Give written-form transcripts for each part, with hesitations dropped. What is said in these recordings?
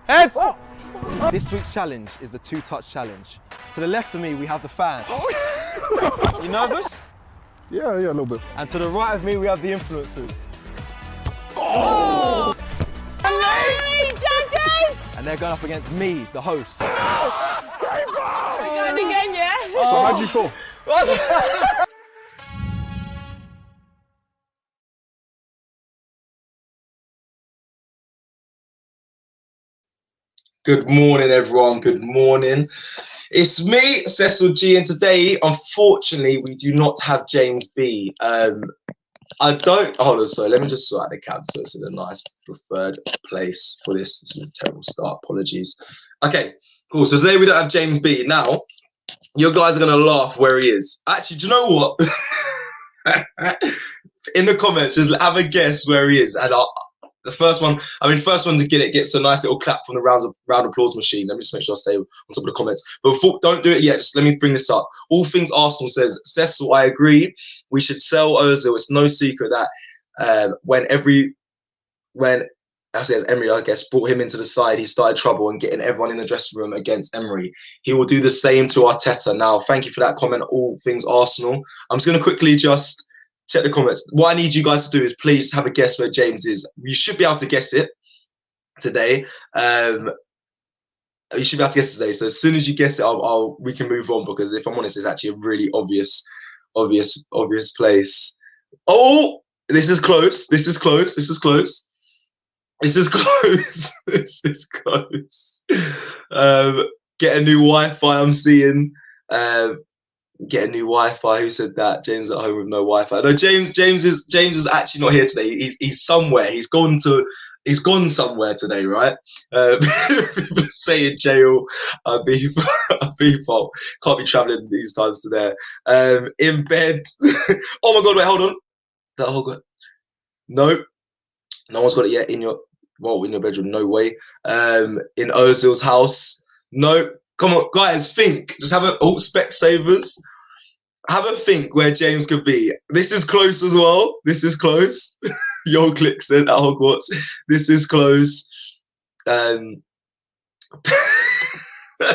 Heads! This week's challenge is the two-touch challenge. To the left of me, we have the fan. You nervous? Yeah, a little bit. And to the right of me, we have the influencers. Oh! And they're going up against me, the host. Going again, yeah? So how'd you score? Good morning, everyone. Good morning. It's me, Cecil G, and today, unfortunately, we do not have James B. Hold on, sorry, let me just sort out the cab so it's in a nice preferred place for this. This is a terrible start, apologies. Okay, cool. So today we don't have James B. Now, you guys are going to laugh where he is. Actually, do you know what? In the comments, just have a guess where he is. And the first one to get it gets a nice little clap from the round applause machine. Let me just make sure I stay on top of the comments. But don't do it yet. Just let me bring this up. All Things Arsenal says, Cecil, I agree. We should sell Ozil. It's no secret that when Emery, I guess, brought him into the side, he started trouble and getting everyone in the dressing room against Emery. He will do the same to Arteta. Now, thank you for that comment, All Things Arsenal. I'm just going to quickly just check the comments. What I need you guys to do is please have a guess where James is. You should be able to guess it today. You should be able to guess it today. So as soon as you guess it, we can move on, because if I'm honest, it's actually a really obvious place. Oh, this is close. This is close. This is close. This is close. This is close. Get a new Wi-Fi. I'm seeing. Get a new Wi-Fi. Who said that? James at home with no Wi-Fi. No, James is actually not here today. He's somewhere. He's gone somewhere today, right? People say in jail, people can't be traveling these times today. In bed. Oh my God! Wait, hold on. No one's got it yet. In your bedroom? No way. In Ozil's house? No. Come on, guys, think. Just have a Specsavers. Have a think where James could be. This is close as well. This is close. Yo Click said at Hogwarts. This is close.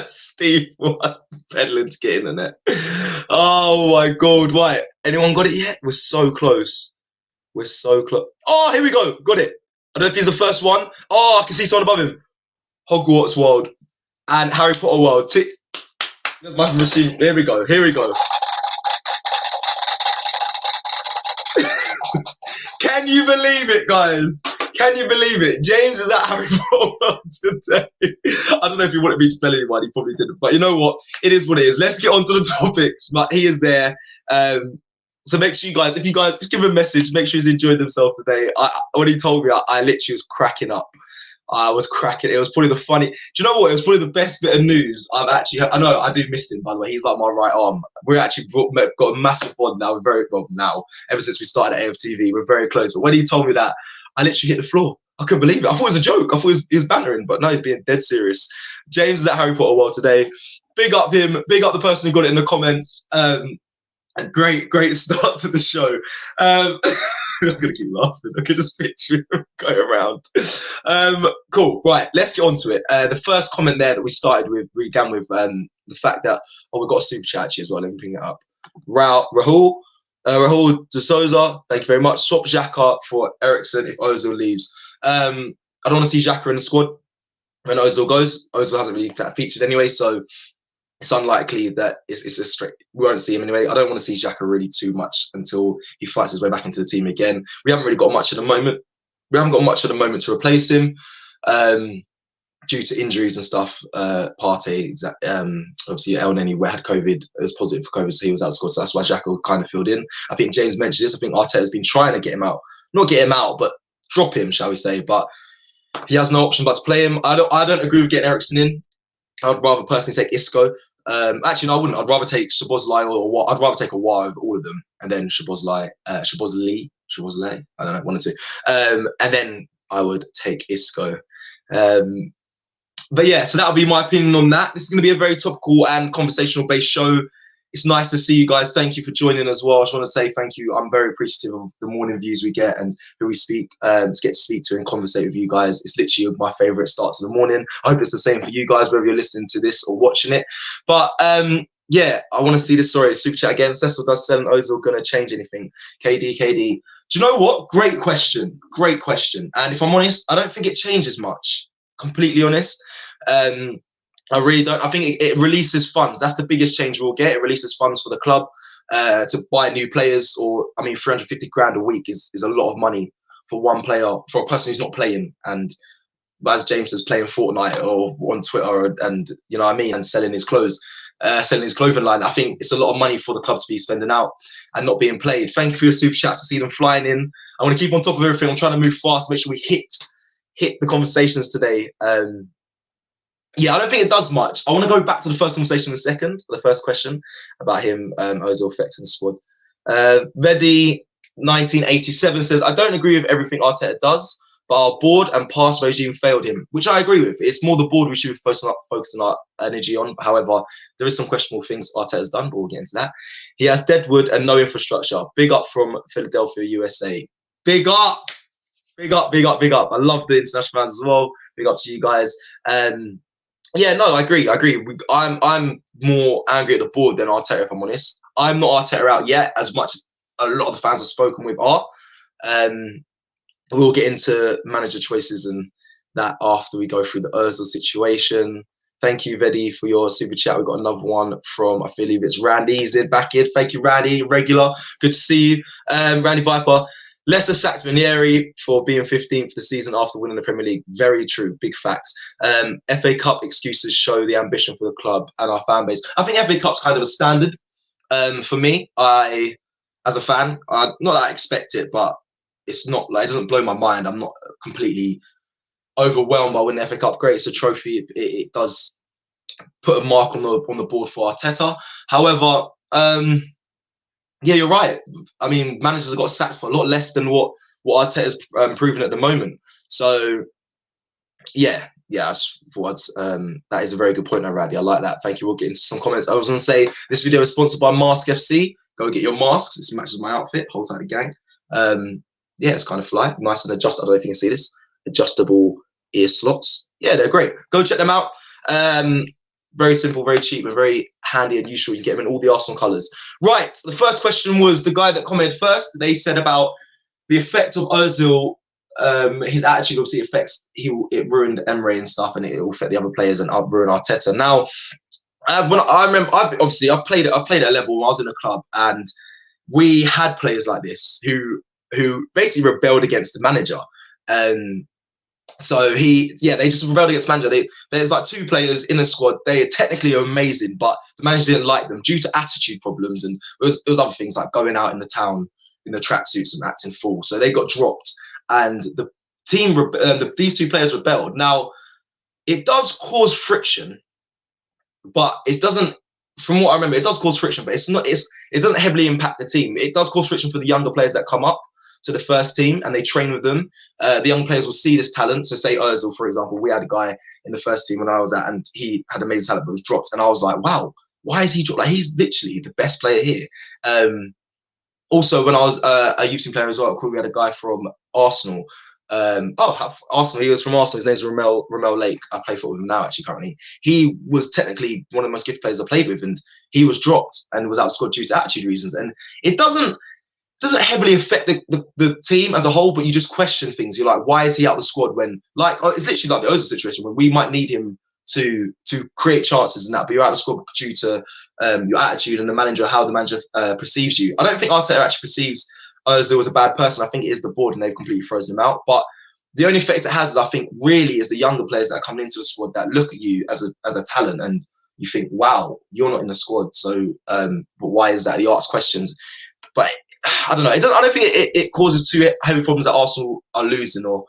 Steve, what? Peddling to get in the net. Oh my God! Right. Anyone got it yet? We're so close. We're so close. Oh, here we go. Got it. I don't know if he's the first one. Oh, I can see someone above him. Hogwarts World. And Harry Potter World. There's my machine. Here we go. Here we go. Can you believe it, guys? Can you believe it? James is at Harry Potter World today. I don't know if he wanted me to tell anyone. He probably didn't. But you know what? It is what it is. Let's get on to the topics. But he is there. So make sure if you guys just give him a message, make sure he's enjoyed himself today. When he told me, I literally was cracking up. I was cracking. It was probably the funny. Do you know what? It was probably the best bit of news I've actually heard. I know I do miss him, by the way. He's like my right arm. We're actually got a massive bond now. We're very well now. Ever since we started at AFTV, we're very close. But when he told me that, I literally hit the floor. I couldn't believe it. I thought it was a joke. I thought he was bantering, but no, he's being dead serious. James is at Harry Potter World today. Big up him. Big up the person who got it in the comments. A great start to the show. I'm gonna keep laughing. I could just picture him going around. Cool. Right, let's get on to it. The first comment there that we began with the fact that we've got a super chat actually as well. Let me bring it up. Rahul De Souza, thank you very much. Swap Xhaka for Eriksen if Ozil leaves. I don't want to see Xhaka in the squad when Ozil goes. Ozil hasn't really featured anyway, so it's unlikely that it's a straight. We won't see him anyway. I don't want to see Xhaka really too much until he fights his way back into the team again. We haven't really got much at the moment. We haven't got much at the moment to replace him due to injuries and stuff. Partey, obviously El Neni had COVID. It was positive for COVID, so he was out of squad. So that's why Xhaka kind of filled in. I think James mentioned this. I think Arteta's been trying to get him out. Not get him out, but drop him, shall we say. But he has no option but to play him. I don't agree with getting Eriksen in. I'd rather personally take Isco. Actually, no, I wouldn't. I'd rather take Szoboszlai or I'd rather take a War over all of them, and then Szoboszlai. I don't know, one or two. And then I would take Isco. But yeah, so that would be my opinion on that. This is going to be a very topical and conversational based show. It's nice to see you guys. Thank you for joining as well. I just want to say thank you. I'm very appreciative of the morning views we get and who we speak to get to speak to and conversate with you guys. It's literally my favorite starts of the morning. I hope it's the same for you guys, whether you're listening to this or watching it. But yeah, I want to see this. Sorry, super chat again. Cecil, does selling Ozil going to change anything? KD. Do you know what? Great question. Great question. And if I'm honest, I don't think it changes much. Completely honest. I really don't. I think it releases funds. That's the biggest change we'll get. It releases funds for the club to buy new players. Or, I mean, 350 grand a week is a lot of money for one player, for a person who's not playing. And as James is playing Fortnite or on Twitter and, you know what I mean, and selling his clothes. Selling his clothing line. I think it's a lot of money for the club to be spending out and not being played. Thank you for your super chats. I see them flying in. I want to keep on top of everything. I'm trying to move fast, make sure we hit the conversations today. Yeah, I don't think it does much. I want to go back to the first conversation in a second. The first question about him, Ozil affecting the squad. Vedi 1987 says, I don't agree with everything Arteta does, but our board and past regime failed him, which I agree with. It's more the board we should be focusing our energy on. However, there is some questionable things Arteta's done, but we'll get into that. He has deadwood and no infrastructure. Big up from Philadelphia, USA. Big up. Big up. I love the international fans as well. Big up to you guys. Yeah, no, I agree. I'm more angry at the board than Arteta, if I'm honest. I'm not Arteta out yet, as much as a lot of the fans I've spoken with are. We'll get into manager choices and that after we go through the Ozil situation. Thank you, Vedi, for your super chat. We've got another one from, I believe it's Randy. He's back in. Thank you, Randy. Regular. Good to see you. Randy Viper. Leicester sacked Ranieri for being 15th the season after winning the Premier League. Very true. Big facts. FA Cup excuses show the ambition for the club and our fan base. I think FA Cup's kind of a standard for me. As a fan, not that I expect it, but it's not like it doesn't blow my mind. I'm not completely overwhelmed by winning the FA Cup. Great, it's a trophy. It does put a mark on the board for Arteta. However, yeah, you're right. I mean, managers have got sacked for a lot less than what Arteta's proven at the moment. So, yeah, that is a very good point, Randy. I like that. Thank you. We'll get into some comments. I was going to say this video is sponsored by Mask FC. Go get your masks. This matches my outfit. Hold tight, the gang. Yeah, it's kind of fly, nice and adjustable. I don't know if you can see this. Adjustable ear slots. Yeah, they're great. Go check them out. Very simple, very cheap, and very handy and useful. You can get them in all the Arsenal colours. Right, the first question was the guy that commented first. They said about the effect of Ozil. His attitude obviously affects. It ruined Emery and stuff, and it will affect the other players and ruin Arteta. Now, when I remember, I've played at a level when I was in a club, and we had players like this who basically rebelled against the manager. So they just rebelled against the manager. There's like two players in the squad. They are technically amazing, but the manager didn't like them due to attitude problems, and it was other things like going out in the town in the tracksuits and acting fool. So they got dropped, and the team, these two players rebelled. Now, it does cause friction, but it doesn't. From what I remember, it does cause friction, but it doesn't heavily impact the team. It does cause friction for the younger players that come up to the first team and they train with them. The young players will see this talent. So say Ozil, for example, we had a guy in the first team when I was at, and he had amazing talent but was dropped. And I was like, wow, why is he dropped? Like, he's literally the best player here. Also, when I was a youth team player as well, we had a guy from Arsenal. Arsenal, he was from Arsenal. His name's Ramel Lake. I play football with him now, actually, currently. He was technically one of the most gifted players I played with, and he was dropped and was out of the squad due to attitude reasons. And it doesn't heavily affect the team as a whole, but you just question things. You're like, why is he out of the squad when, like, it's literally like the Ozil situation when we might need him to create chances and that, but you're out of the squad due to your attitude and the manager, how the manager perceives you. I don't think Arteta actually perceives Ozil as a bad person. I think it is the board, and they've completely frozen him out. But the only effect it has is, I think, really is the younger players that are coming into the squad that look at you as a talent, and you think, wow, you're not in the squad. So, but why is that? You ask questions, but I don't know. I don't think it causes too heavy problems that Arsenal are losing, or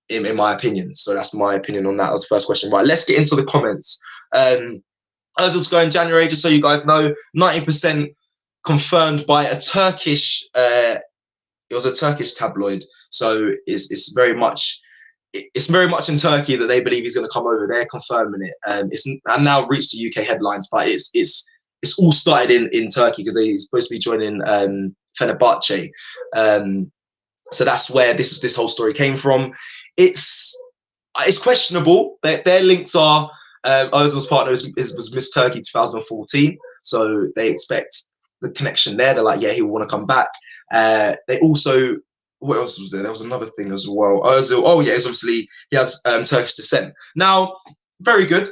in my opinion. So that's my opinion on that. That was the first question. Right, let's get into the comments. Ozil's going January, just so you guys know, 90% confirmed by a Turkish. It was a Turkish tabloid, so it's very much in Turkey that they believe he's going to come over. They're confirming it. It's now reached the UK headlines, but it's it's all started in Turkey because they're supposed to be joining Fenerbahce. So that's where this whole story came from. It's questionable. Their links are Ozil's partner was Miss Turkey 2014, so they expect the connection there. They're like, yeah, he will want to come back. They also, what else was there? There was another thing as well. Ozil, oh yeah, it's obviously he has Turkish descent. Now, very good.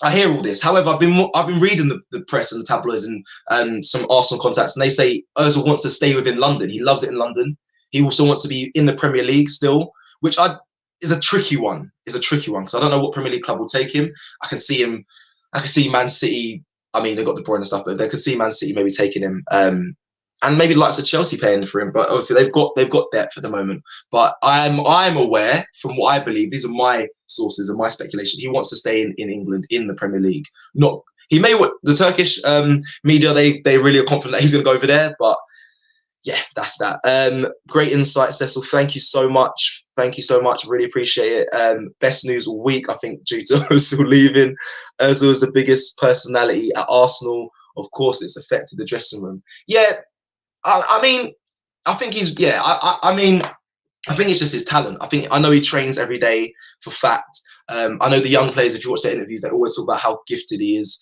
I hear all this. However, I've been reading the press and the tabloids and some Arsenal contacts, and they say Ozil wants to stay within London. He loves it in London. He also wants to be in the Premier League still, which is a tricky one. Because I don't know what Premier League club will take him. I can see Man City. I mean, they've got De Bruyne and stuff, but they could see Man City maybe taking him, and maybe the likes of Chelsea paying for him. But obviously, they've got depth at the moment. But I'm aware, from what I believe, these are my sources and my speculation. He wants to stay in England in the Premier League. He may what the Turkish media they really are confident that he's going to go over there, but. Yeah, that's that. Great insight, Cecil. Thank you so much. Really appreciate it. Best news all week, I think, due to Ozil leaving. Ozil is the biggest personality at Arsenal. Of course, it's affected the dressing room. Yeah, I mean, I think he's. Yeah, I mean, I think it's just his talent. I know he trains every day for fact. I know the young players. If you watch their interviews, they always talk about how gifted he is.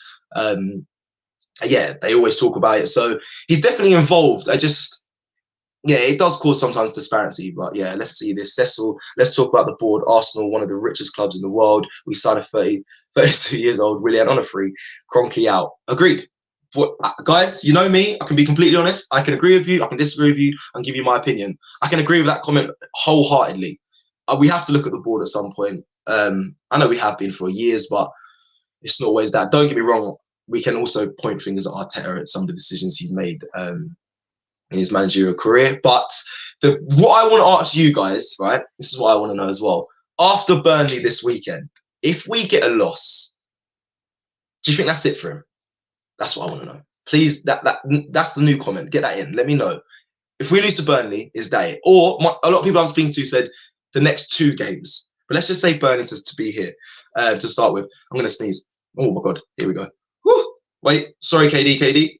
Yeah, they always talk about it. So he's definitely involved. Yeah, it does cause sometimes disparity, but yeah, let's see this. Cecil, let's talk about the board. Arsenal, one of the richest clubs in the world. We signed a 32 years old Willian on a free. Kroenke out. Agreed. Guys, you know me. I can be completely honest. I can agree with you. I can disagree with you and give you my opinion. I can agree with that comment wholeheartedly. We have to look at the board at some point. I know we have been for years, but it's not always that. Don't get me wrong. We can also point fingers at Arteta at some of the decisions he's made. In his managerial career, but what I want to ask you guys, right? This is what I want to know as well. After Burnley this weekend, if we get a loss, do you think that's it for him? That's what I want to know. Please, that's the new comment. Get that in. Let me know. If we lose to Burnley, is that it? Or a lot of people I'm speaking to said the next 2 games. But let's just say Burnley to be here to start with. I'm going to sneeze. Oh my God. Here we go. Woo! Wait. Sorry, KD.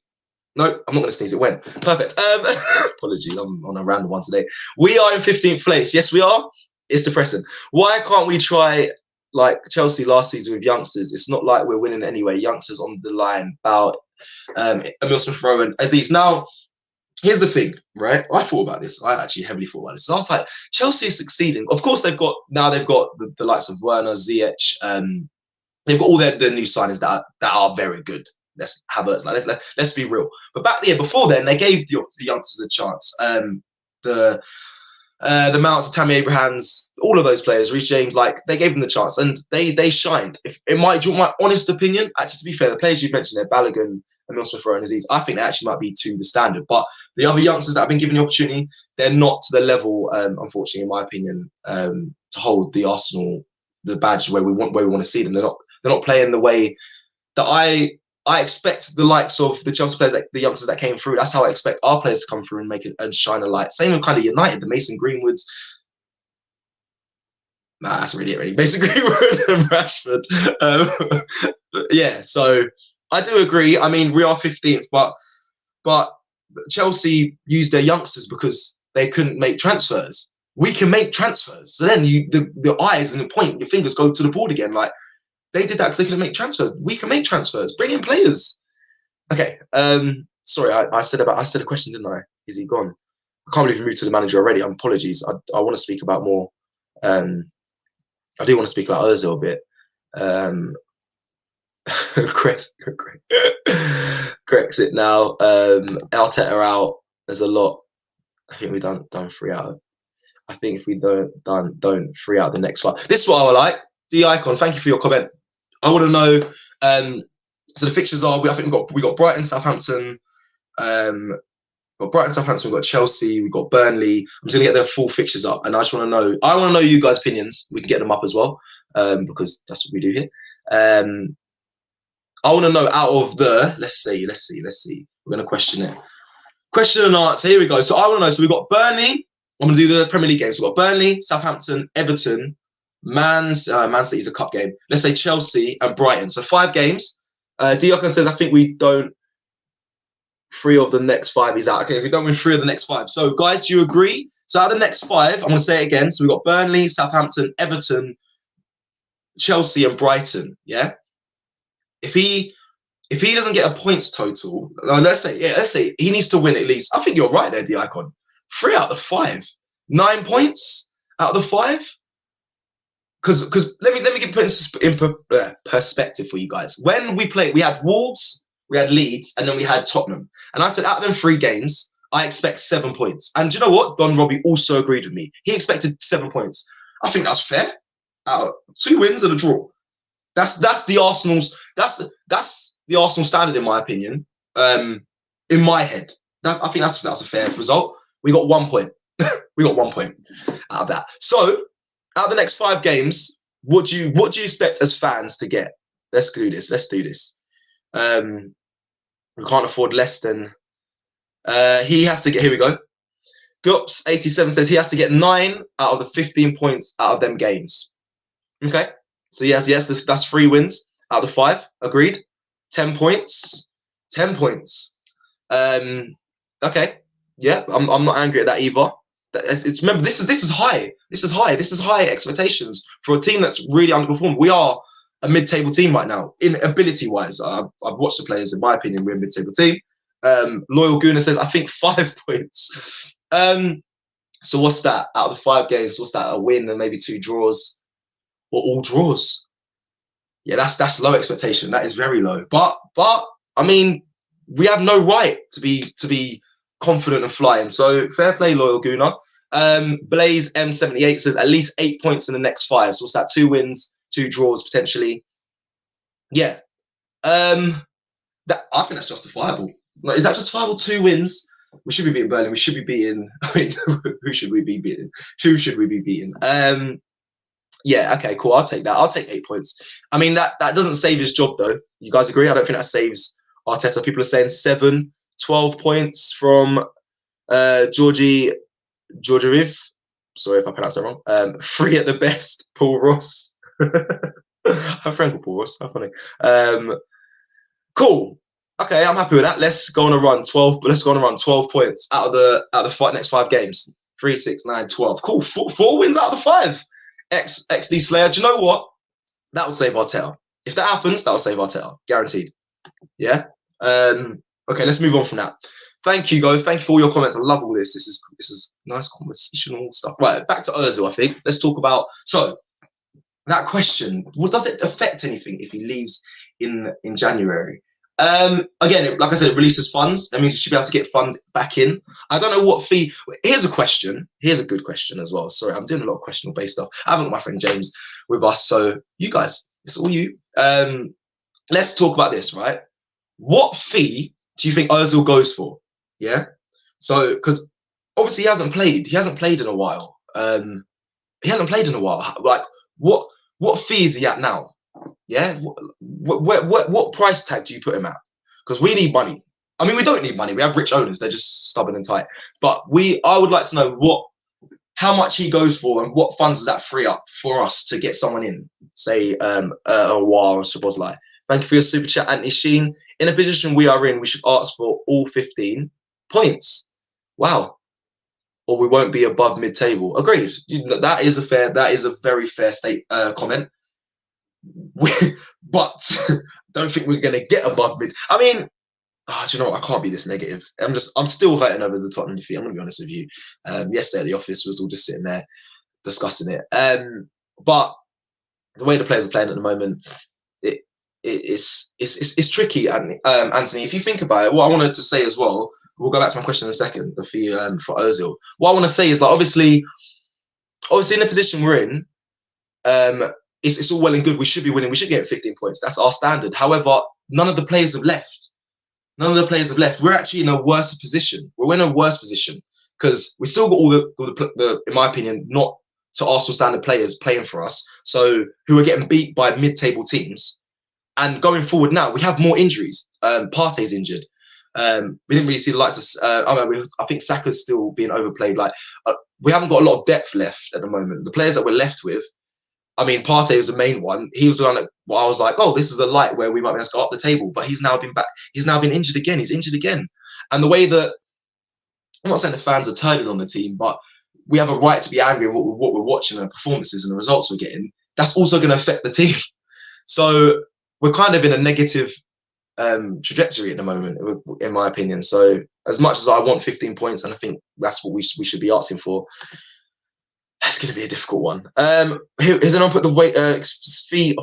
No, I'm not going to sneeze. It went. Perfect. Apologies. I'm on a random one today. We are in 15th place. Yes, we are. It's depressing. Why can't we try like Chelsea last season with youngsters? It's not like we're winning anyway. Youngsters on the line. Bow, Emil Smith-Rowe and Aziz. Now, here's the thing, right? I thought about this. I actually heavily thought about this. So I was like, Chelsea is succeeding. Of course, they've got the likes of Werner, Ziyech. They've got all their new signings that are very good. Let's have it. Let's be real. But before then, they gave the youngsters a chance. The Mounts, Tammy Abrahams, all of those players, Reece James, like they gave them the chance and they shined. If it might, do you want my honest opinion? Actually, to be fair, the players you mentioned there, Balogun, Emil Smith-Rowe and Aziz, I think they actually might be to the standard. But the other youngsters that have been given the opportunity, they're not to the level, unfortunately, in my opinion, to hold the Arsenal the badge where we want to see them. They're not playing the way that I expect the likes of the Chelsea players, like the youngsters that came through. That's how I expect our players to come through and make it and shine a light. Same with kind of United, the Mason Greenwoods. Nah, that's really it, really. Mason Greenwood and Rashford. Yeah, so I do agree. I mean, we are 15th, but Chelsea used their youngsters because they couldn't make transfers. We can make transfers. So then the eyes and your fingers go to the board again. Like, they did that because they couldn't make transfers. We can make transfers. Bring in players. Okay. Sorry, I said a question, didn't I? Is he gone? I can't believe we moved to the manager already. Apologies. I want to speak about more. I do want to speak about Ozil a bit. Brexit now. Arteta out. There's a lot. I think we've done 3 out. I think if we don't 3 out the next one. This is what I would like. The icon. Thank you for your comment. I want to know. So the fixtures are. I think we got Brighton, Southampton. We've got Chelsea. We've got Burnley. I'm just gonna get their full fixtures up, and I just want to know. I want to know you guys' opinions. We can get them up as well, because that's what we do here. I want to know out of the. Let's see. We're gonna question it. Question and answer. Here we go. So I want to know. So we've got Burnley. I'm gonna do the Premier League games. We've got Burnley, Southampton, Everton. Man City is a cup game. Let's say Chelsea and Brighton. So 5 games. Diokon says, I think we don't 3 of the next 5 he's out. Okay, if we don't win 3 of the next 5. So, guys, do you agree? So, out of the next 5, I'm going to say it again. So, we've got Burnley, Southampton, Everton, Chelsea, and Brighton. Yeah. If he doesn't get a points total, let's say he needs to win at least. I think you're right there, the icon. 3 out of the 5, 9 points out of the 5. Because let me put in perspective for you guys. When we played, we had Wolves, we had Leeds, and then we had Tottenham. And I said, out of them 3 games, I expect 7 points. And do you know what? Don Robbie also agreed with me. He expected 7 points. I think that's fair. 2 wins and a draw. That's the Arsenal's the Arsenal standard, in my opinion. In my head, I think that's a fair result. We got 1 point. We got 1 point out of that. So, out of the next 5 games, what do you expect as fans to get? Let's do this. We can't afford less than. He has to get. Here we go. Gups87 says he has to get 9 out of the 15 points out of them games. Okay. So yes, that's 3 wins out of the 5. Agreed. 10 points. 10 points. Okay. Yeah, I'm not angry at that either. Remember, this is high. This is high expectations for a team that's really underperformed. We are a mid-table team right now, in ability-wise. I've watched the players. In my opinion, we're a mid-table team. Loyal Guna says, I think 5 points. So what's that? Out of the 5 games, what's that? A win and maybe 2 draws, or all draws? Yeah, that's low expectation. That is very low. But I mean, we have no right to be confident and flying. So fair play, Loyal Guna. Blaze M78 says at least 8 points in the next 5. So what's that? 2 wins, 2 draws potentially. Yeah. I think that's justifiable. Like, is that justifiable? 2 wins. We should be beating Burnley. We should be beating. I mean, who should we be beating? Who should we be beating? Yeah. Okay. Cool. I'll take that. I'll take 8 points. I mean, that doesn't save his job though. You guys agree? I don't think that saves Arteta. People are saying 7, 12 points from Georgiev. Sorry if I pronounced that wrong. 3 at the best. Paul Ross. I'm friends with Paul Ross. How funny. Cool. Okay, I'm happy with that. Let's go on a run. 12. Let's go on a run. 12 points out of the next 5 games. 3, 6, 9, 12. Cool. 4 wins out of the 5. XD Slayer. Do you know what? That will save our tail. If that happens, that will save our tail. Guaranteed. Yeah. Okay. Let's move on from that. Thank you, Go. Thank you for all your comments. I love all this. This is nice conversational stuff. Right. Back to Ozil. I think. Let's talk about that question. Well, does it affect anything if he leaves in January? Again, like I said, it releases funds. That means you should be able to get funds back in. I don't know what fee. Here's a question. Here's a good question as well. Sorry, I'm doing a lot of questionable based stuff. I haven't got my friend James with us, so you guys, it's all you. Let's talk about this, right? What fee do you think Ozil goes for? Yeah. So, because obviously he hasn't played. He hasn't played in a while. Like, what fee is he at now? Yeah, what price tag do you put him at? Because we need money. I mean, we don't need money. We have rich owners. They're just stubborn and tight. But I would like to know how much he goes for and what funds does that free up for us to get someone in, say a War or Szoboszlai. Thank you for your super chat, Anthony Sheen. In a position we are in, we should ask for all 15 points. Wow. Or we won't be above mid-table. Agreed. That is a very fair comment. But don't think we're going to get above mid. I mean, do you know what? I can't be this negative. I'm still hurting over the Tottenham defeat. I'm going to be honest with you. Yesterday at the office was all just sitting there discussing it. But the way the players are playing at the moment, it's tricky. Anthony, if you think about it, what I wanted to say as well, we'll go back to my question in a second. The fee for Ozil. What I want to say is, like, obviously in the position we're in, it's all well and good. We should be winning. We should get 15 points. That's our standard. However, none of the players have left. We're actually in a worse position. We're in a worse position because we still got all the, in my opinion, not to Arsenal standard players playing for us. So who are getting beat by mid-table teams. And going forward now, we have more injuries. Partey's injured. We didn't really see the likes of. I think Saka's still being overplayed. Like we haven't got a lot of depth left at the moment. The players that we're left with. I mean, Partey was the main one. He was the one that I was like, oh, this is a light where we might be able to go up the table. But he's now been back. He's now been injured again. He's injured again. And the way that, I'm not saying the fans are turning on the team, but we have a right to be angry at what we're watching and the performances and the results we're getting. That's also going to affect the team. So we're kind of in a negative trajectory at the moment, in my opinion. So as much as I want 15 points, and I think that's what we should be asking for, that's going to be a difficult one. Here's an put the fee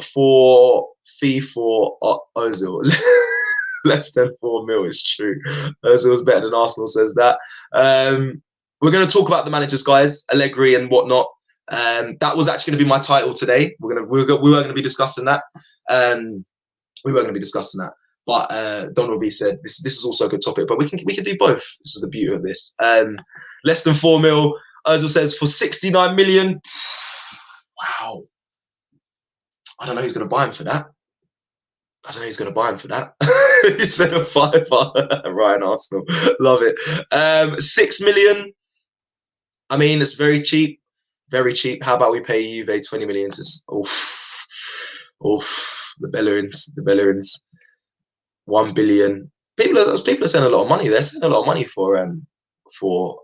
for Ozil. Less than 4 mil is true. Ozil's better than Arsenal, says that. We're going to talk about the managers, guys, Allegri and whatnot. That was actually going to be my title today. We were going to be discussing that. But Donald B said this is also a good topic, but we can do both. This is the beauty of this. Less than 4 mil. Ozil says for 69 million. Wow. I don't know who's going to buy him for that. He said a fiver. Ryan Arsenal. Love it. 6 million. I mean, it's very cheap. Very cheap. How about we pay Juve 20 million to the Bellerins. 1 billion. People are saying a lot of money. They're saying a lot of money for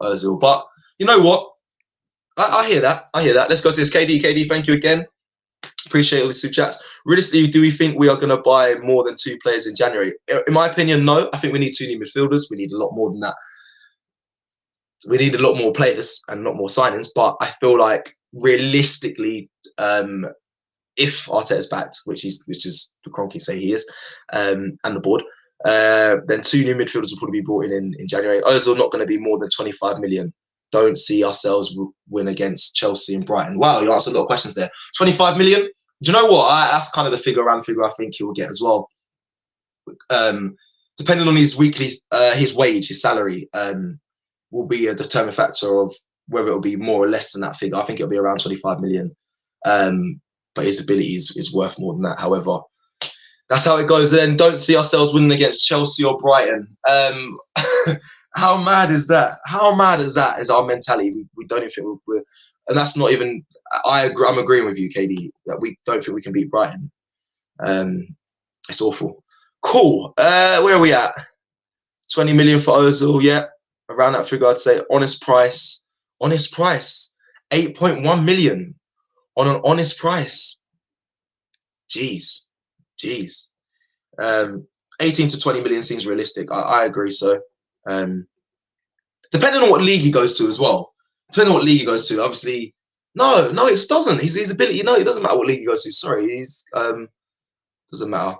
Ozil. But you know what? I hear that. Let's go to this. KD, thank you again. Appreciate all the super chats. Realistically, do we think we are going to buy more than 2 players in January? In my opinion, no. I think we need 2 new midfielders. We need a lot more than that. We need a lot more players and a lot more signings. But I feel like realistically, if Arteta's backed, which is the Kroenke say he is, and the board, then 2 new midfielders will probably be brought in January. Ozil not going to be more than 25 million. Don't see ourselves win against Chelsea and Brighton. Wow, you answered a lot of questions there. 25 million. Do you know what? That's kind of the figure I think he will get as well. Depending on his weekly, his wage, his salary, will be a determining factor of whether it will be more or less than that figure. I think it'll be around 25 million. But his ability is worth more than that. However, that's how it goes. Then don't see ourselves winning against Chelsea or Brighton. How mad is that? How mad is that? Is our mentality? We don't even think we're, and that's not even. I'm agreeing with you, KD, that we don't think we can beat Brighton. It's awful. Cool. Where are we at? 20 million for Ozil. Yeah, around that figure, I'd say. Honest price. 8.1 million on an honest price. Jeez. 18 to 20 million seems realistic. I agree. So, depending on what league he goes to as well. Obviously, no, it doesn't. His ability, no, it doesn't matter what league he goes to. Sorry, doesn't matter.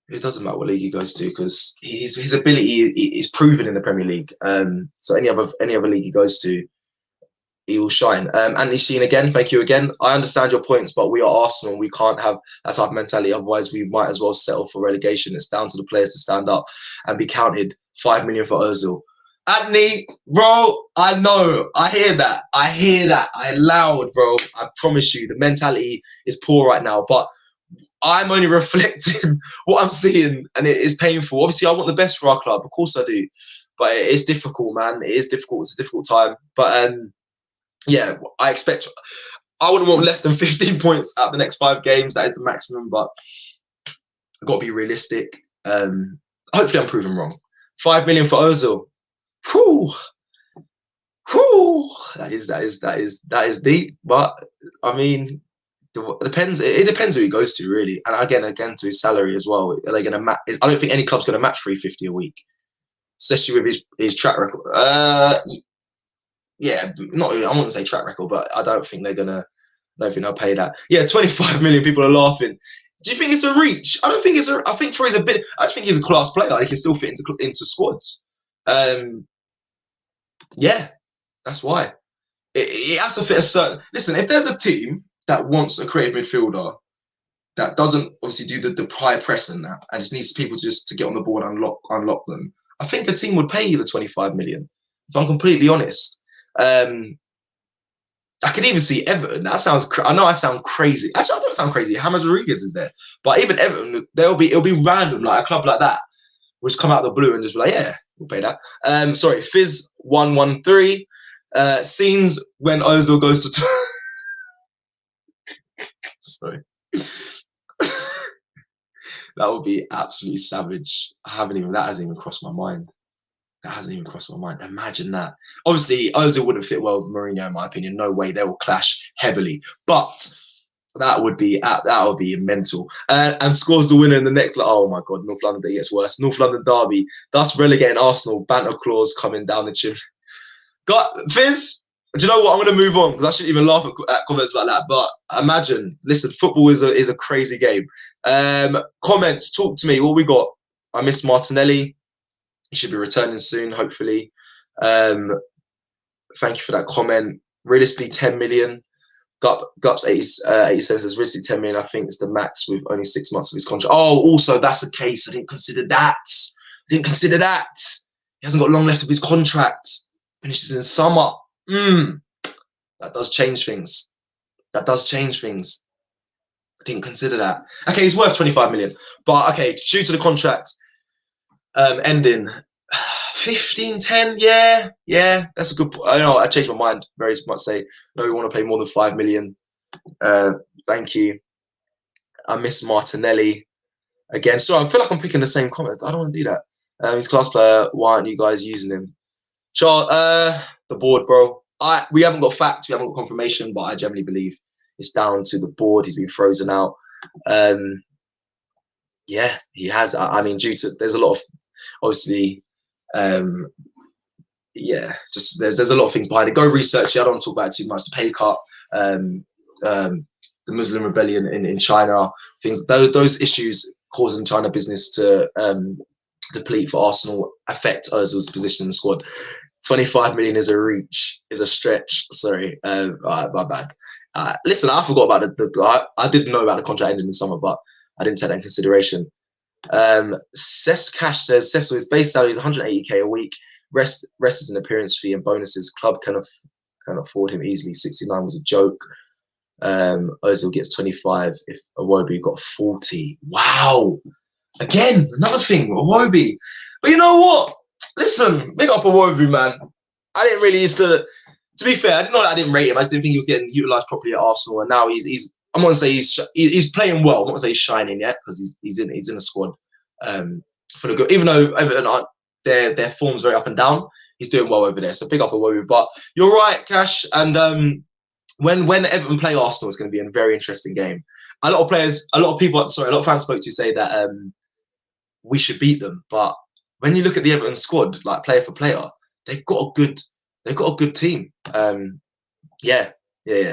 It doesn't matter what league he goes to because his ability is proven in the Premier League. So any other league he goes to, he will shine. Anthony Sheen again, thank you again. I understand your points, but we are Arsenal. We can't have that type of mentality. Otherwise, we might as well settle for relegation. It's down to the players to stand up and be counted. 5 million for Ozil. Anthony, bro, I know. I hear that. I loud, bro. I promise you, the mentality is poor right now. But I'm only reflecting what I'm seeing, and it is painful. Obviously, I want the best for our club. Of course I do. But it is difficult, man. It is difficult. It's a difficult time. But yeah, I wouldn't want less than 15 points out the next 5 games. That is the maximum, but I've got to be realistic. Hopefully I'm proven wrong. 5 million for Ozil. Whew. That is deep. But I mean, it depends who he goes to, really. And again to his salary as well. Are they going to match? I don't think any club's going to match 350 a week, especially with his track record. Yeah, I wouldn't say track record, but I don't think they'll pay that. Yeah, 25 million people are laughing. Do you think it's a reach? I don't think it's I think for his ability, I just think he's a class player. He can still fit into squads. Yeah, that's why. It has to fit a certain. Listen, if there's a team that wants a creative midfielder that doesn't obviously do the high press and that, and just needs people to get on the board and unlock them, I think a team would pay you the 25 million. If I'm completely honest. I could even see Everton. That sounds. I know I sound crazy. Actually, I don't sound crazy. James Rodriguez is there, but even Everton, it'll be random. Like a club like that, will just come out of the blue and just be like, yeah, we'll pay that. Sorry, Fizz 113. Scenes when Ozil goes to. Sorry. That would be absolutely savage. That hasn't even crossed my mind. That hasn't even crossed my mind. Imagine that. Obviously, Ozil wouldn't fit well with Mourinho, in my opinion. No way, they will clash heavily. But that would be mental. And scores the winner in the next. Like, oh my God, North London Day gets worse. North London derby, thus relegating Arsenal. Banter clause coming down the chimney. Fizz, do you know what? I'm going to move on because I shouldn't even laugh at comments like that. But imagine, listen, football is a crazy game. Comments, talk to me. What we got? I miss Martinelli. He should be returning soon, hopefully. Thank you for that comment. Realistically, 10 million. Gups 87 says realistically 10 million. I think it's the max with only 6 months of his contract. Oh, also that's the case. I didn't consider that. He hasn't got long left of his contract. Finishes in summer. That does change things. I didn't consider that. Okay, he's worth 25 million. But okay, due to the contract ending 15-10, yeah, that's a good point. I know I changed my mind very much. Say no, we want to pay more than 5 million. Thank you. I miss Martinelli again. So I feel like I'm picking the same comment. I don't want to do that. He's a class player. Why aren't you guys using him? The board, bro. We haven't got facts, we haven't got confirmation, but I generally believe it's down to the board. He's been frozen out. Yeah, he has. I mean, there's a lot of obviously. Yeah, just there's a lot of things behind it. Go research it. I don't want to talk about it too much. The pay cut, the Muslim rebellion in China, things those issues causing China business to deplete for Arsenal affect Ozil's position in the squad. 25 million is a stretch. Sorry, my bad. Listen, I forgot about I didn't know about the contract ending in the summer, but I didn't take that in consideration. Cash says Cecil's base salary is 180k a week. Rest is an appearance fee and bonuses. Club can afford him easily. 69 was a joke. Ozil gets 25 if Iwobi got 40. Wow. Again, another thing, Iwobi. But you know what? Listen, big up Iwobi, man. I didn't really used to be fair, I didn't know that I didn't rate him. I just didn't think he was getting utilised properly at Arsenal, and now he's I'm not gonna say he's playing well. I'm not gonna say he's shining yet because he's in the squad for the good. Even though Everton their form's very up and down, he's doing well over there. So big up Iwobi. But you're right, Cash. And when Everton play Arsenal, it's going to be a very interesting game. A lot of fans spoke to say that we should beat them, but when you look at the Everton squad, like player for player, they've got a good team. Yeah.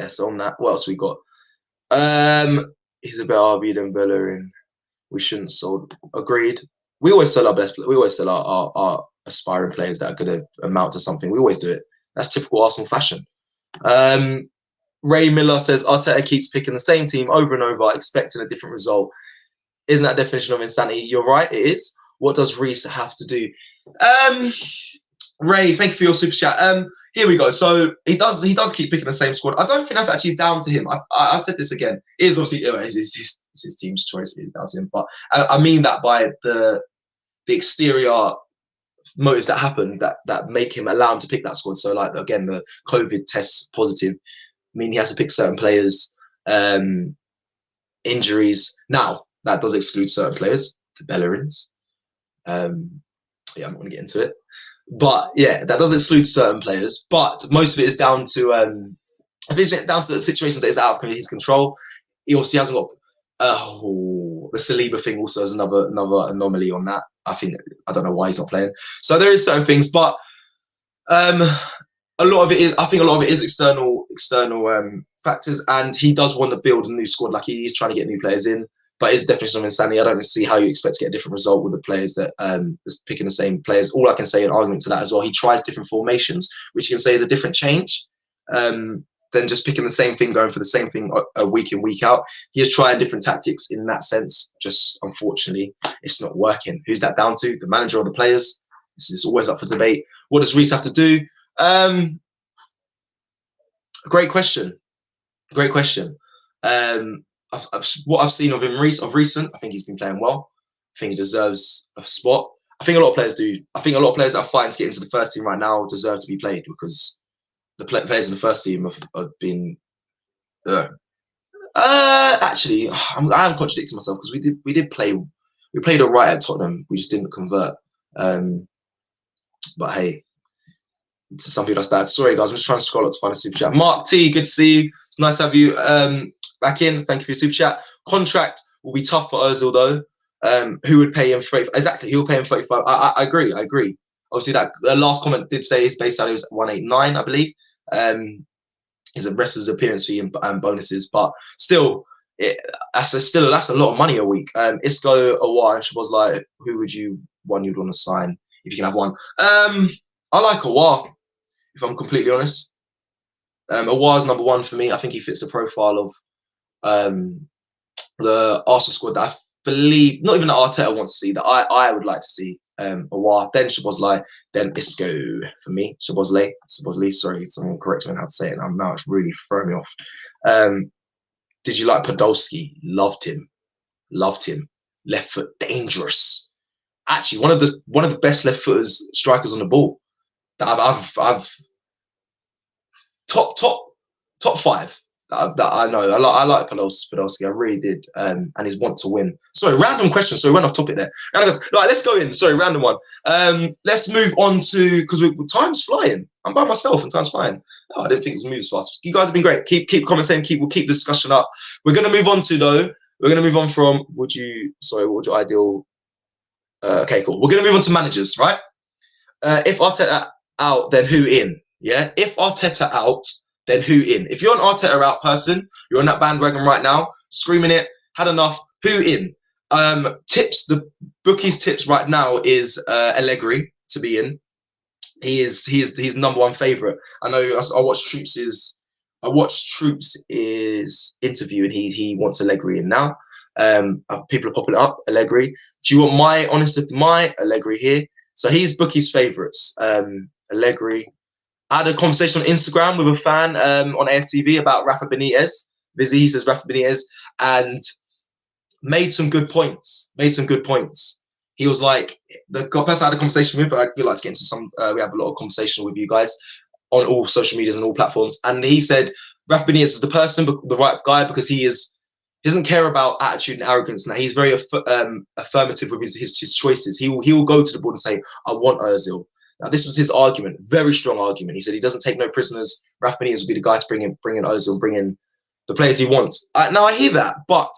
So on that, what else we got? He's a better RB than Bellerin. We shouldn't sold. Agreed. We always sell our best. We always sell our aspiring players that are going to amount to something. We always do it. That's typical Arsenal fashion. Ray Miller says Arteta keeps picking the same team over and over, expecting a different result. Isn't that definition of insanity? You're right, it is. What does Reece have to do? Ray, thank you for your super chat. Here we go. So he does keep picking the same squad. I don't think that's actually down to him. I said this again. It is obviously it's his team's choice. It is down to him. But I mean that by the exterior motives that happen that make him allow him to pick that squad. So like again, the COVID tests positive mean he has to pick certain players. Injuries. Now that does exclude certain players, the Bellerins. Yeah, I'm not going to get into it. But yeah, that does exclude certain players. But most of it is down to I think it's down to the situations that is out of his control. He obviously hasn't got the Saliba thing also is another anomaly on that. I don't know why he's not playing. So there is certain things, but a lot of it is external factors, and he does want to build a new squad. Like he's trying to get new players in. But it's definitely some insanity. I don't see how you expect to get a different result with the players that is picking the same players. All I can say in argument to that as well, he tries different formations, which you can say is a different change than just picking the same thing, going for the same thing week in, week out. He is trying different tactics in that sense. Just unfortunately, it's not working. Who's that down to? The manager or the players? This is always up for debate. What does Reece have to do? Great question. What I've seen of him recent, I think he's been playing well. I think he deserves a spot. I think a lot of players do. I think a lot of players that are fighting to get into the first team right now deserve to be played because the players in the first team have been. Actually, I am contradicting myself because we played all right at Tottenham. We just didn't convert. But hey, to some people that's bad. Sorry guys, I'm just trying to scroll up to find a super chat. Mark T, good to see you. It's nice to have you back in. Thank you for your super chat. Contract will be tough for Ozil though. Who would pay him 35? Exactly, he'll pay him 35. I agree. Obviously, that the last comment did say his base salary was 189, I believe. His rest of his appearance fee and bonuses, but still, that's a lot of money a week. Isco, Awar, and she was like, who would you'd want to sign if you can have one? I like Awar, if I'm completely honest. Awar's number one for me. I think he fits the profile of the Arsenal squad that I believe, not even that Arteta wants to see, that I would like to see. Awar, then Szoboszlai, then Isco for me. Szoboszlai, sorry, someone correct me on how to say it now. It's really throwing me off. Did you like Podolski? Loved him. Left foot, dangerous. Actually, one of the best left footers strikers on the ball that I've top five that I know. I like Podolski. I really did. And his want to win. Sorry, random question. Sorry, went off topic there. Right, let's go in. Sorry, random one. Let's move on to, because time's flying. I'm by myself and time's flying. Oh, I didn't think it was moving as fast. You guys have been great. Keep commenting. We'll keep the discussion up. We're gonna move on from what your ideal? Okay, cool. We're gonna move on to managers, right? If Arteta out, then who in? Yeah. If Arteta out, then who in? If you're an Arteta out person, you're on that bandwagon right now, screaming it, had enough, who in? Tips, the bookies tips right now is Allegri to be in. He's number one favourite. I know I watched Troops's interview and he wants Allegri in now. People are popping up, Allegri. Do you want my Allegri here? So he's bookies favourites. Allegri. I had a conversation on Instagram with a fan on AFTV about Rafa Benitez. He says Rafa Benitez, and made some good points. He was like, the person I had a conversation with, but I'd like to get into some, we have a lot of conversation with you guys on all social medias and all platforms. And he said, Rafa Benitez is the person, the right guy, because he doesn't care about attitude and arrogance. Now he's very affirmative with his choices. He will go to the board and say, I want Ozil. Now, this was his argument, very strong argument. He said he doesn't take no prisoners. Rafa Benitez will be the guy to bring in Ozil, bring in the players he wants. Now, I hear that, but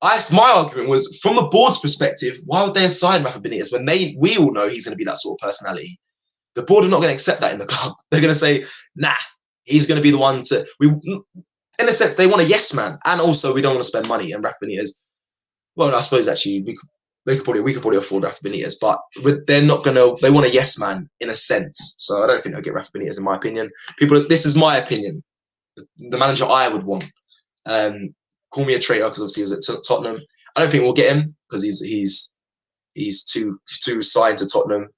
my argument was, from the board's perspective, why would they assign Rafa Benitez when we all know he's going to be that sort of personality? The board are not going to accept that in the club. They're going to say, nah, he's going to be the one to... In a sense, they want a yes man, and also we don't want to spend money. And Rafa Benitez, well, I suppose actually we could probably afford Rafa Benitez, but they're not gonna. They want a yes man in a sense. So I don't think they'll get Rafa Benitez, in my opinion. This is my opinion. The manager I would want. Call me a traitor because obviously he was at Tottenham. I don't think we'll get him because he's too signed to Tottenham.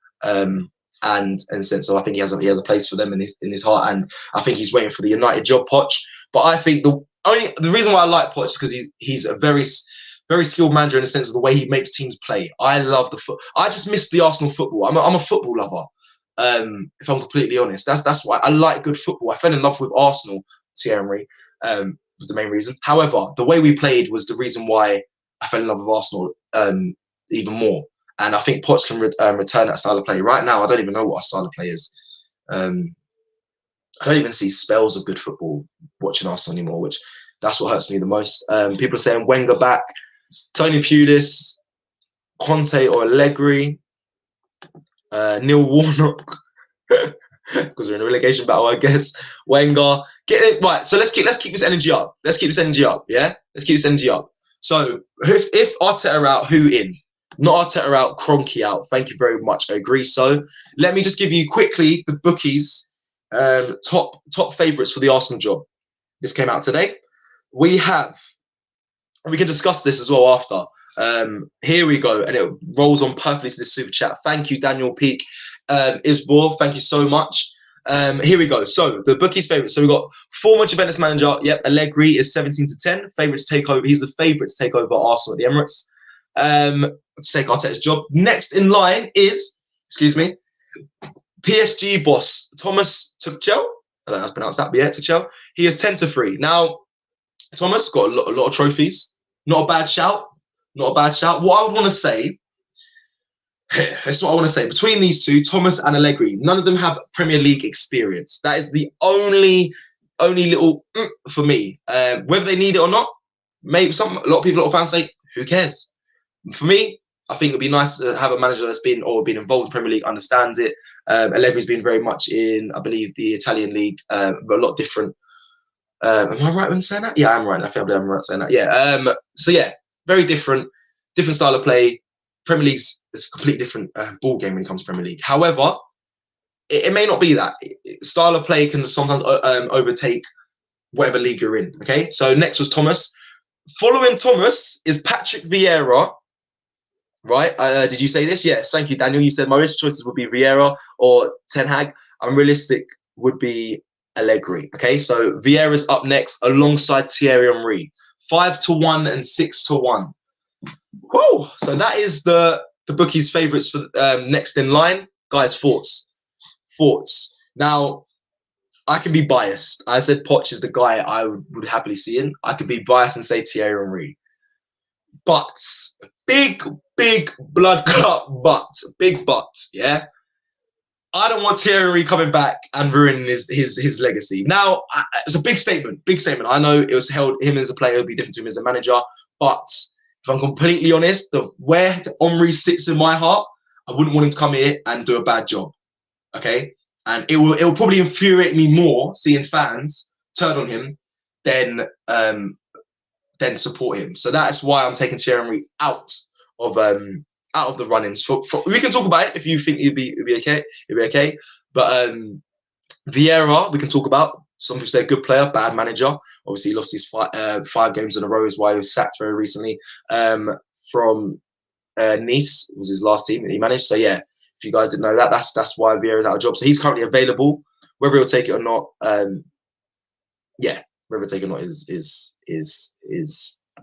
And in a sense, so I think he has a place for them in his heart, and I think he's waiting for the United job, Poch. But I think the reason why I like Poch is because he's a very skilled manager in the sense of the way he makes teams play. I love I just miss the Arsenal football. I'm a football lover. If I'm completely honest, that's why I like good football. I fell in love with Arsenal. Pierre-Emerick was the main reason. However, the way we played was the reason why I fell in love with Arsenal even more. And I think Poch can return that style of play. Right now, I don't even know what our style of play is. I don't even see spells of good football watching Arsenal anymore, which that's what hurts me the most. People are saying Wenger back, Tony Pulis, Conte or Allegri, Neil Warnock, because we're in a relegation battle, I guess. Wenger, get it right. So let's keep this energy up. Yeah, let's keep this energy up. So if Arteta out, who in? Not Arteta out, Kroenke out. Thank you very much. I agree. So let me just give you quickly the bookies top favourites for the Arsenal job. This came out today. We can discuss this as well after. Here we go, and it rolls on perfectly to this super chat. Thank you, Daniel Peak, Isbor. Thank you so much. Here we go. So the bookies favourites. So we've got former Juventus manager. Yep, Allegri is 17-10. Favourites take over. He's the favourite to take over Arsenal at the Emirates. To take Arteta's job. Next in line is, PSG boss Thomas Tuchel. I don't know how to pronounce that, but yeah, Tuchel. He is 10-3. Now, Thomas got a lot of trophies. Not a bad shout. What I would want to say, That's what I want to say. Between these two, Thomas and Allegri, none of them have Premier League experience. That is the only little for me. Whether they need it or not, maybe a lot of people, a lot of fans say, who cares? For me, I think it'd be nice to have a manager that's been involved in Premier League, understands it. Allegri's been very much in, I believe, the Italian league, but a lot different. Am I right when saying that? Yeah, I'm right. I think I'm right saying that. Yeah. So yeah, very different style of play. Premier League's is a completely different ball game when it comes to Premier League. However, it may not be that. Style of play can sometimes overtake whatever league you're in. Okay. So next was Thomas. Following Thomas is Patrick Vieira. Right? Did you say this? Yes. Thank you, Daniel. You said my risk choices would be Vieira or Ten Hag. Unrealistic would be Allegri. Okay, so Vieira's up next alongside Thierry-Henry. 5-1 and 6-1. Whoa! So that is the bookies' favourites for next in line. Guys, thoughts. Now, I can be biased. I said Poch is the guy I would happily see in. I could be biased and say Thierry-Henry. But big blood clot big but, yeah. I don't want Thierry coming back and ruining his legacy. Now, it's a big statement. I know it was held him as a player would be different to him as a manager, but if I'm completely honest, where Henry sits in my heart, I wouldn't want him to come here and do a bad job. Okay, and it will probably infuriate me more seeing fans turn on him than support him. So that's why I'm taking Thierry out of the run-ins. We can talk about it if you think it'd be okay. It'd be okay. But Vieira, we can talk about. Some people say good player, bad manager. Obviously, he lost his 5 games in a row, is why he was sacked very recently from Nice. It was his last team that he managed. So yeah, if you guys didn't know that, that's why Vieira's out of job. So he's currently available. Whether he'll take it or not, yeah, whether he'll take it or not is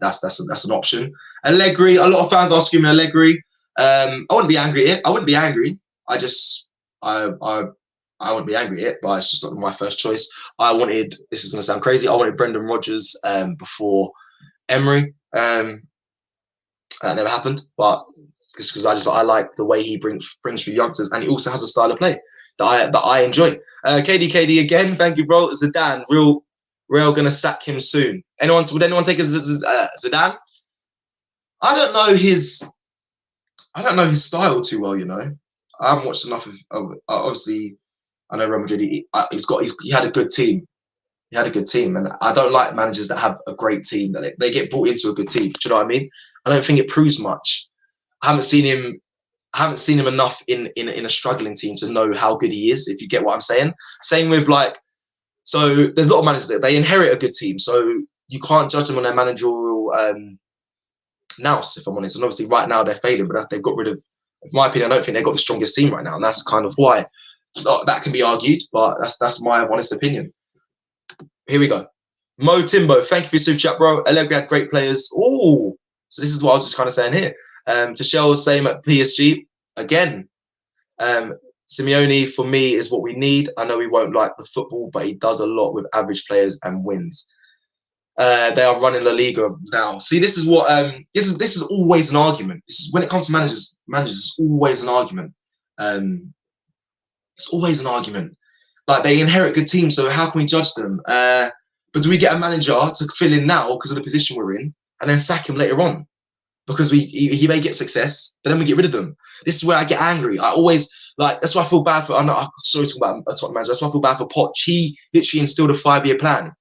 that's an option. Allegri, a lot of fans are screaming Allegri. I wouldn't be angry at it. I wouldn't be angry. I wouldn't be angry at it, but it's just not my first choice. This is going to sound crazy, I wanted Brendan Rodgers before Emery. That never happened, but just because I like the way he brings for youngsters, and he also has a style of play that I enjoy. KD again, thank you, bro. Zidane, Real going to sack him soon. Would anyone take Zidane? I don't know his style too well, you know. I haven't watched enough of obviously. I know Real Madrid. He had a good team. He had a good team, and I don't like managers that have a great team that they get brought into a good team. Do you know what I mean? I don't think it proves much. I haven't seen him enough in a struggling team to know how good he is. If you get what I'm saying. Same with so there's a lot of managers that they inherit a good team, so you can't judge them on their managerial nous, if I'm honest. And obviously right now they're failing, but they've got rid of. In my opinion, I don't think they've got the strongest team right now, and that's kind of why. That can be argued, but that's my honest opinion. Here we go. Mo Timbo, thank you for your super chat, bro. Allegri had great players. Oh, so this is what I was just kind of saying here. Tuchel, same at PSG. Again, Simeone, for me, is what we need. I know we won't like the football, but he does a lot with average players and wins. They are running La Liga now. See, this is what this is always an argument. This is when it comes to managers, it's always an argument. It's always an argument. Like, they inherit good teams, so how can we judge them? But do we get a manager to fill in now because of the position we're in, and then sack him later on because he may get success, but then we get rid of them? This is where I get angry. I always that's why I feel bad for. I'm sorry to talk about a Tottenham manager. That's why I feel bad for Poch. He literally instilled a 5-year plan,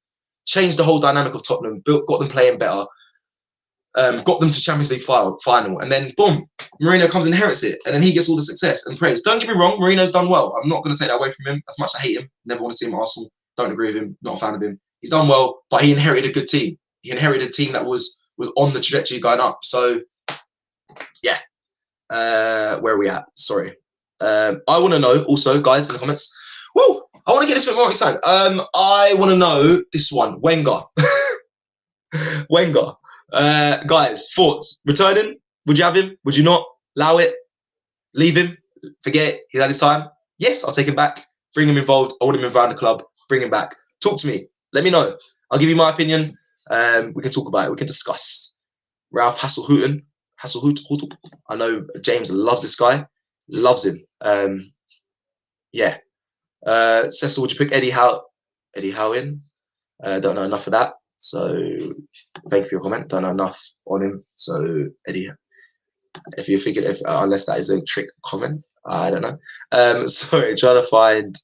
changed the whole dynamic of Tottenham, got them playing better. Got them to Champions League final, and then boom, Mourinho comes and inherits it, and then he gets all the success and praise. Don't get me wrong, Mourinho's done well. I'm not going to take that away from him. As much as I hate him, never want to see him at Arsenal. Don't agree with him. Not a fan of him. He's done well, but he inherited a good team. He inherited a team that was on the trajectory going up. So yeah, where are we at? Sorry. I want to know also, guys, in the comments. Woo! I want to get this bit more excited. I want to know this one, Wenger. Wenger. Guys, thoughts. Returning? Would you have him? Would you not? Allow it? Leave him? Forget it? He's had his time? Yes, I'll take him back. Bring him involved. I want him around the club. Bring him back. Talk to me. Let me know. I'll give you my opinion. We can talk about it. We can discuss. Ralph Hasselhouten. Hasselhout. I know James loves this guy, loves him. Yeah. Cecil, would you pick Eddie Howe? Eddie Howe in? Don't know enough of that. So thank you for your comment. Don't know enough on him. So Eddie, if you're thinking, unless that is a trick comment, I don't know. Sorry, trying to find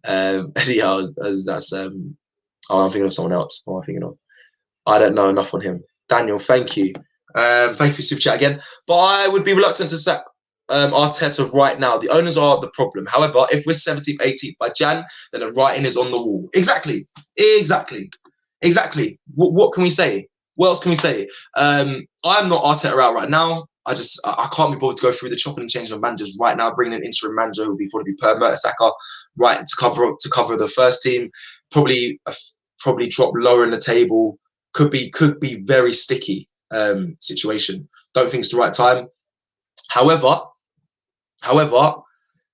Eddie Howe. That's I'm thinking of someone else. What am I thinking of? I don't know enough on him. Daniel, thank you. Thank you for super chat again. But I would be reluctant to sack Arteta right now. The owners are the problem. However, if we're 17th, 18th by Jan, then the writing is on the wall. Exactly. What can we say? What else can we say? I'm not Arteta out right now. I can't be bothered to go through the chopping and changing of managers right now. Bringing an interim manager who would probably be Per Mertesacker, right, to cover the first team. Probably drop lower in the table. Could be very sticky situation. Don't think it's the right time. However,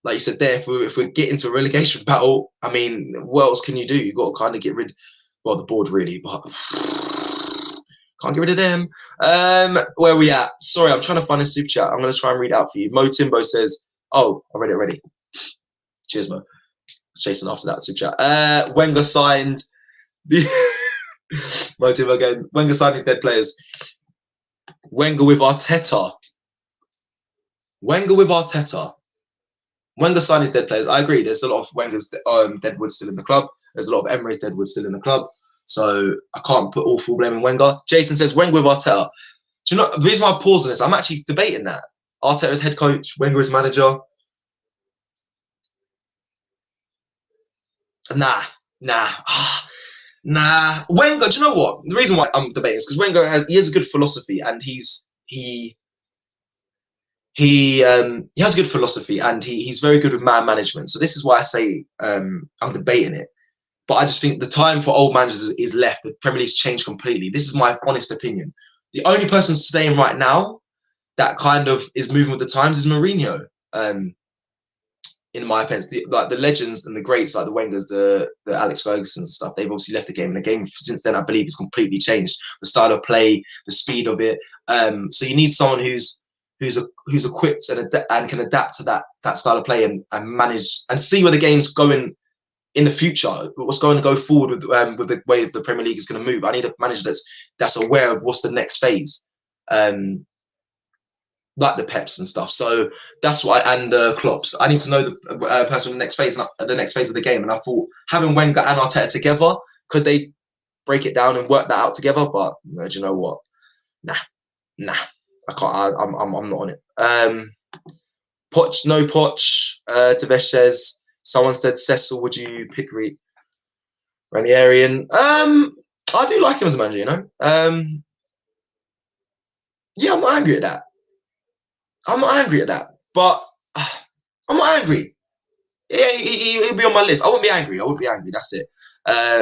like you said there, if we get into a relegation battle, I mean, what else can you do? You've got to kind of get rid, well, the board really, but can't get rid of them. Where are we at? Sorry, I'm trying to find a super chat. I'm going to try and read out for you. Mo Timbo says, oh, I read it already. Cheers, Mo. Chasing after that super chat. Wenger signed the Mo Timbo again. Wenger signed his dead players. Wenger with Arteta. Wenger signed his dead players. I agree. There's a lot of Wenger's deadwood still in the club. There's a lot of Emery's deadwood still in the club. So I can't put all full blame in Wenger. Jason says Wenger with Arteta. Do you know the reason why I paused on this? I'm actually debating that. Arteta is head coach, Wenger is manager. Nah. Wenger. Do you know what? The reason why I'm debating is because Wenger has a good philosophy, and he has a good philosophy, and he's very good with man management. So this is why I say I'm debating it. But I just think the time for old managers is left. The Premier League's changed completely. This is my honest opinion. The only person staying right now that kind of is moving with the times is Mourinho. In my opinion, the legends and the greats like the Wengers, the Alex Fergusons and stuff, they've obviously left the game. And the game since then, I believe, has completely changed. The style of play, the speed of it. So you need someone who's equipped and can adapt to that style of play and manage and see where the game's going in the future. What's going to go forward with the way the Premier League is going to move. I need a manager that's aware of what's the next phase, like the Peps and stuff. So that's why, and Klopps. I need to know the person in the next phase of the game. And I thought having Wenger and Arteta together, could they break it down and work that out together? But do you know what? Nah. I can't. I'm not on it. Poch, no Poch. Devesh says someone said Cecil. Would you pick Ranieri? I do like him as a manager. You know. Yeah, I'm not angry at that. But I'm not angry. Yeah, he'll be on my list. I wouldn't be angry. That's it.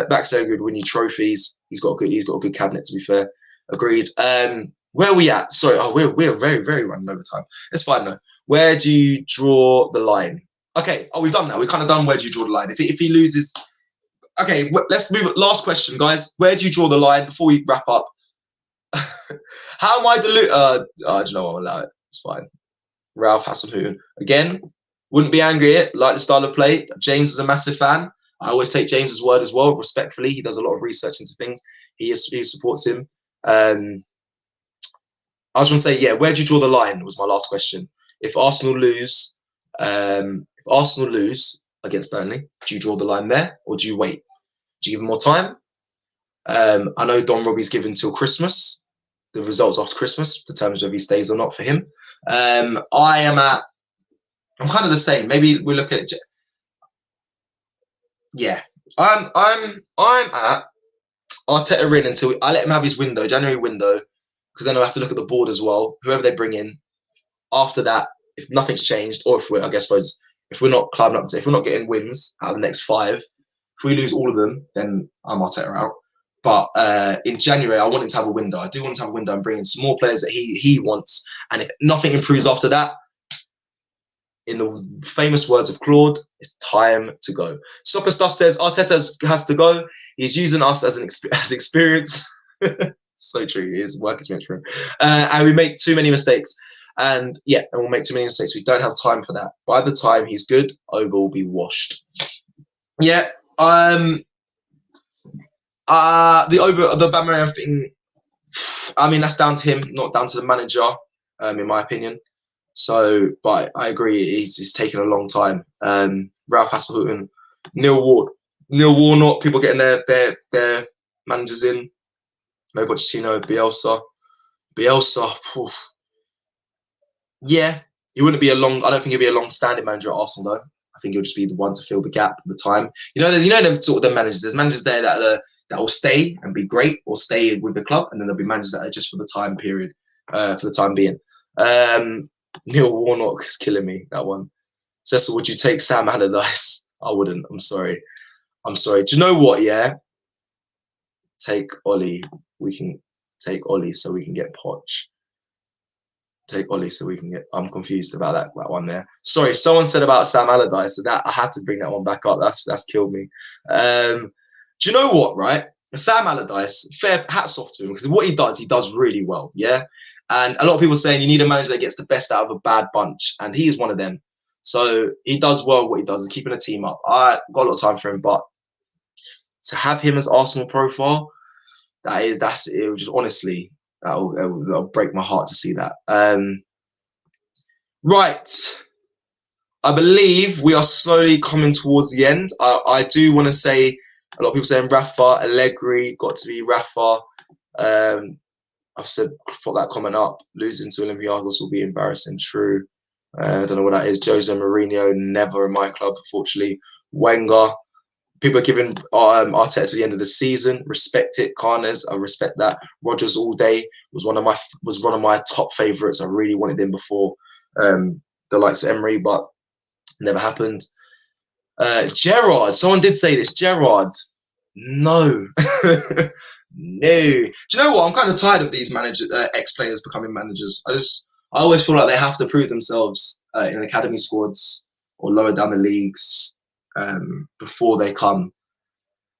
Back so good winning trophies. He's got a good cabinet. To be fair, agreed. Where are we at? Sorry, we're very, very running over time. It's fine though. Where do you draw the line? Okay, we've done that. We've kind of done where do you draw the line. If he loses, okay, let's move. Last question, guys. Where do you draw the line before we wrap up? How am I dilute? Do you know what? I'll allow it. It's fine. Ralph Hasselhout again. Wouldn't be angry at it. Like the style of play. James is a massive fan. I always take James's word as well, respectfully. He does a lot of research into things. He supports him. I was going to say, yeah, where do you draw the line was my last question. If Arsenal lose against Burnley, do you draw the line there or do you wait? Do you give him more time? I know Don Robbie's given till Christmas. The results after Christmas determines whether he stays or not for him. I'm kind of the same. Maybe we look at, yeah, I'm at Arteta in until I let him have his window, January window. Because then I'll have to look at the board as well. Whoever they bring in, after that, if nothing's changed, or if we're not climbing up, if we're not getting wins out of the next 5, if we lose all of them, then I'm Arteta out. But in January, I want him to have a window. I do want him to have a window and bring in some more players that he wants. And if nothing improves after that, in the famous words of Claude, it's time to go. Soccer Stuff says Arteta has to go. He's using us as experience. So true. His work is meant for him. And we make too many mistakes. And yeah, and we'll make too many mistakes. We don't have time for that. By the time he's good, Over will be washed. Yeah. The Bamaran thing, I mean, that's down to him, not down to the manager, in my opinion. So, but I agree, it's taken a long time. Ralph Hasselhouten, Neil Warnock, people getting their managers in. No Pochettino, Bielsa. Phew. Yeah, he wouldn't be I don't think he'd be a long-standing manager at Arsenal though. I think he'll just be the one to fill the gap at the time. You know them sort of the managers. There's managers there that will stay and be great or stay with the club, and then there'll be managers that are just for the time period, for the time being. Neil Warnock is killing me, that one. Cecil, would you take Sam Allardyce? I wouldn't. I'm sorry. Do you know what? Yeah, take Ollie. We can take Ollie so we can get Poch. Take Ollie so we can get. I'm confused about that one there. Sorry, someone said about Sam Allardyce, so that I had to bring that one back up. That's killed me. Do you know what? Right, Sam Allardyce. Fair hats off to him because what he does really well. Yeah, and a lot of people saying you need a manager that gets the best out of a bad bunch, and he is one of them. So he does well. What he does is keeping a team up. I got a lot of time for him, but to have him as Arsenal profile, it will just honestly. That'll break my heart to see that. Right. I believe we are slowly coming towards the end. I do want to say, a lot of people saying Rafa, Allegri, got to be Rafa. I've said, put that comment up. Losing to Olympiacos will be embarrassing. True. I don't know what that is. Jose Mourinho, never in my club, unfortunately. Wenger. People are giving Arteta to the end of the season. Respect it, Carnes. I respect that. Rodgers all day was one of my top favourites. I really wanted him before the likes of Emery, but never happened. Gerrard. Someone did say this. Gerrard. No. No. Do you know what? I'm kind of tired of these ex-players becoming managers. I always feel like they have to prove themselves in academy squads or lower down the leagues. Before they come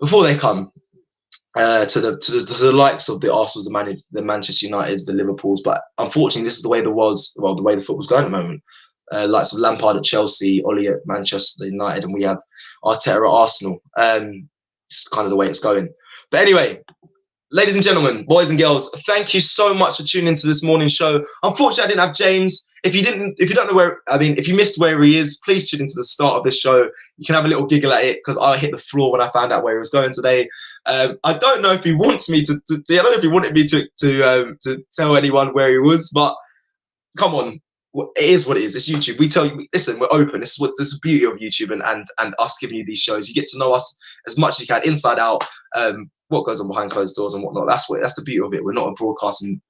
to the likes of the Arsenals, the Manchester Uniteds, the Liverpools. But unfortunately, this is the way the football's going at the moment. Likes of Lampard at Chelsea, Ollie at Manchester United, and we have Arteta at Arsenal. It's kind of the way it's going. But anyway, ladies and gentlemen, boys and girls, thank you so much for tuning into this morning show. Unfortunately, I didn't have James. If you don't know if you missed where he is, please tune into the start of this show. You can have a little giggle at it because I hit the floor when I found out where he was going today. I don't know if he wants me I don't know if he wanted me to tell anyone where he was, but come on. It is what it is. It's YouTube. We tell you, listen, we're open. This is the beauty of YouTube and us giving you these shows. You get to know us as much as you can, inside out. What goes on behind closed doors and whatnot. That's the beauty of it. We're not a broadcasting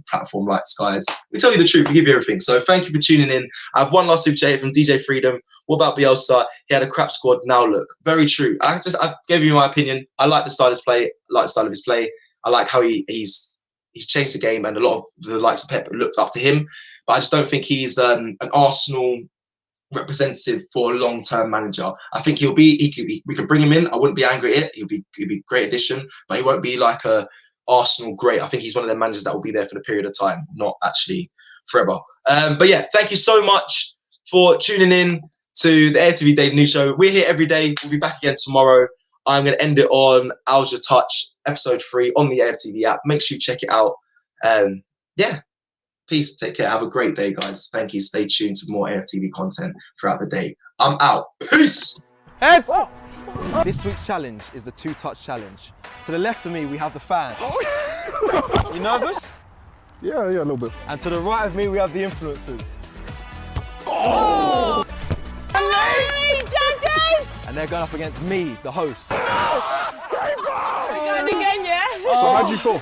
platform like Sky's. We tell you the truth. We give you everything. So thank you for tuning in. I have one last super chat from DJ Freedom. What about Bielsa? He had a crap squad. Now look, very true. I gave you my opinion. I like the style of his play. I like the style of his play. I like how he's changed the game, and a lot of the likes of Pep looked up to him. But I just don't think he's an Arsenal representative for a long-term manager. I think we could bring him in. I wouldn't be angry at it. He'd be a great addition, but he won't be like a Arsenal great. I think he's one of the managers that will be there for the period of time, not actually forever. But yeah, thank you so much for tuning in to the AFTV Daily News Show. We're here every day. We'll be back again tomorrow. I'm going to end it on Al's Your Touch, episode 3 on the AFTV app. Make sure you check it out. Yeah. Peace. Take care. Have a great day, guys. Thank you. Stay tuned to more AFTV content throughout the day. I'm out. Peace. Heads. This week's challenge is the 2-touch challenge. To the left of me, we have the fan. You nervous? Yeah, a little bit. And to the right of me, we have the influencers. Oh! Judges! And they're going up against me, the host. We're going again, yeah? So how'd you feel?